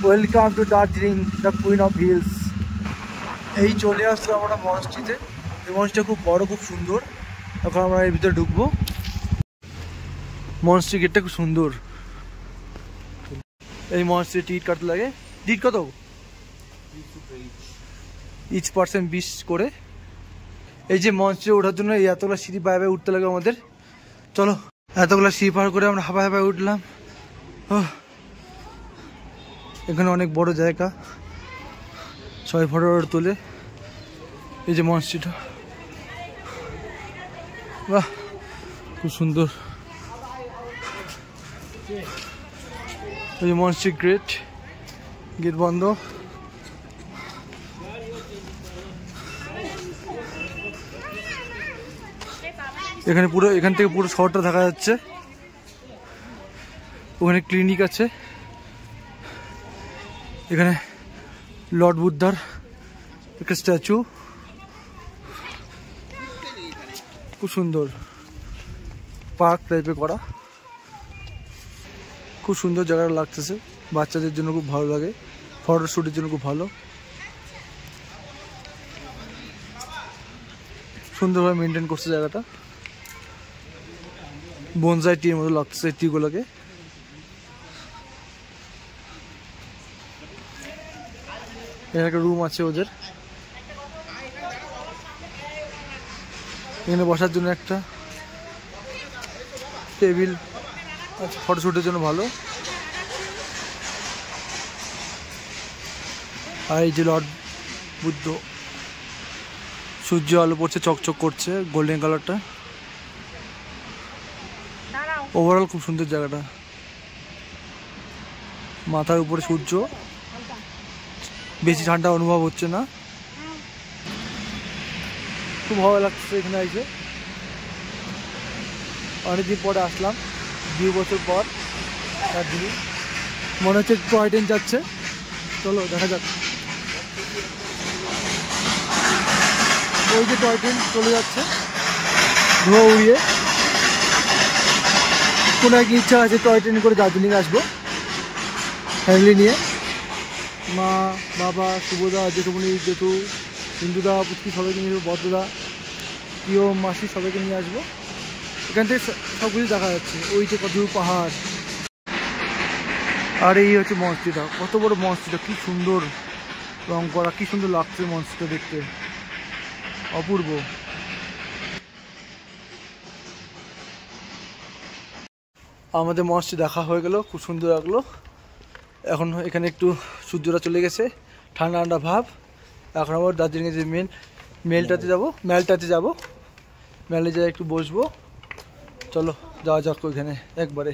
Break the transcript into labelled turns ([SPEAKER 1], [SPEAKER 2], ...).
[SPEAKER 1] Welcome to Darjeeling, the queen of hills. এই চলে আসলো আমরা মঞ্চটিতে। এই মঞ্চটা খুব বড়, খুব সুন্দর। এখন আমরা এর ভিতরে ঢুকবো। মঞ্চটি গেটটা খুব সুন্দর। এই মঞ্চে টিকিট কাটতে লাগে। টিকিট কত? ইচ পার্সেন্ট 20 করে। এই যে মঞ্চে ওঠার জন্য এই এতগুলো সিঁড়ি পায়ে পায়ে উঠতে লাগে আমাদের। চলো, এতগুলো সিঁড়ি পার করে আমরা হাঁপায় হাঁপায় উঠলাম। এখানে অনেক বড় জায়গা, সবাই ফটো তোলে। এই যে মঞ্চটা, বাহ খুব সুন্দর। এই যে মঞ্চটি গ্রেট, গেট বন্ধ। এখানে পুরো, এখান থেকে পুরো শহরটা দেখা যাচ্ছে। ওখানে ক্লিনিক আছে। এখানে লর্ড বুদ্ধার একটা স্ট্যাচু, খুব সুন্দর পার্ক টাইপের করা। খুব সুন্দর জায়গাটা লাগতেছে, বাচ্চাদের জন্য খুব ভালো লাগে, ফটো শ্যুটের জন্য খুব ভালো। সুন্দরভাবে মেনটেন করছে জায়গাটা। বনসাই টির মতো লাগতেছে টিগুলোকে। এখানে একটা রুম আছে ওদের, এখানে বসার জন্য একটা টেবিল আছে, ফটোশ্যুটের জন্য ভালো। আর এই যে লর্ড বুদ্ধ, সূর্য আলো পড়ছে, চকচক করছে গোল্ডেন কালারটা। ওভারঅল খুব সুন্দর জায়গাটা। মাথার উপরে সূর্য, বেশি ঠান্ডা অনুভব হচ্ছে না, খুব ভালো লাগছে এখানে এসে। অনেকদিন পরে আসলাম, 2 বছর পর দার্জিলিং। মনে হচ্ছে টয় ট্রেন যাচ্ছে, চলো দেখা যাক। ওই যে টয় ট্রেন চলে যাচ্ছে ধোঁয়া উড়িয়ে। কোনো এক ইচ্ছা আছে টয় ট্রেন করে দার্জিলিং আসবো ফ্যামিলি নিয়ে। মা, বাবা, শুভদা, জেঠুমণি, জেঠু, হিন্দুদা, পুষ্টি সবাইকে নিয়ে আসবো, বদ্রদা, প্রিয় মাসি সবাইকে নিয়ে আসবো। এখান থেকে সব কিছু দেখা যাচ্ছে। ওই যে কত পাহাড়। আর এই হচ্ছে মঞ্চটা, কত বড় মঞ্চটা, কি সুন্দর রং করা, কি সুন্দর লাগছে মঞ্চটা দেখতে, অপূর্ব। আমাদের মঞ্চটি দেখা হয়ে গেল, খুব সুন্দর লাগলো। এখন এখানে একটু সূর্যটা চলে গেছে, ঠান্ডা ঠান্ডা ভাব। এখন আবার দার্জিলিংয়ে যে মেলটাতে যাবো, মেলে যাই একটু বসবো। চলো যাওয়া যাক ওইখানে একবারে।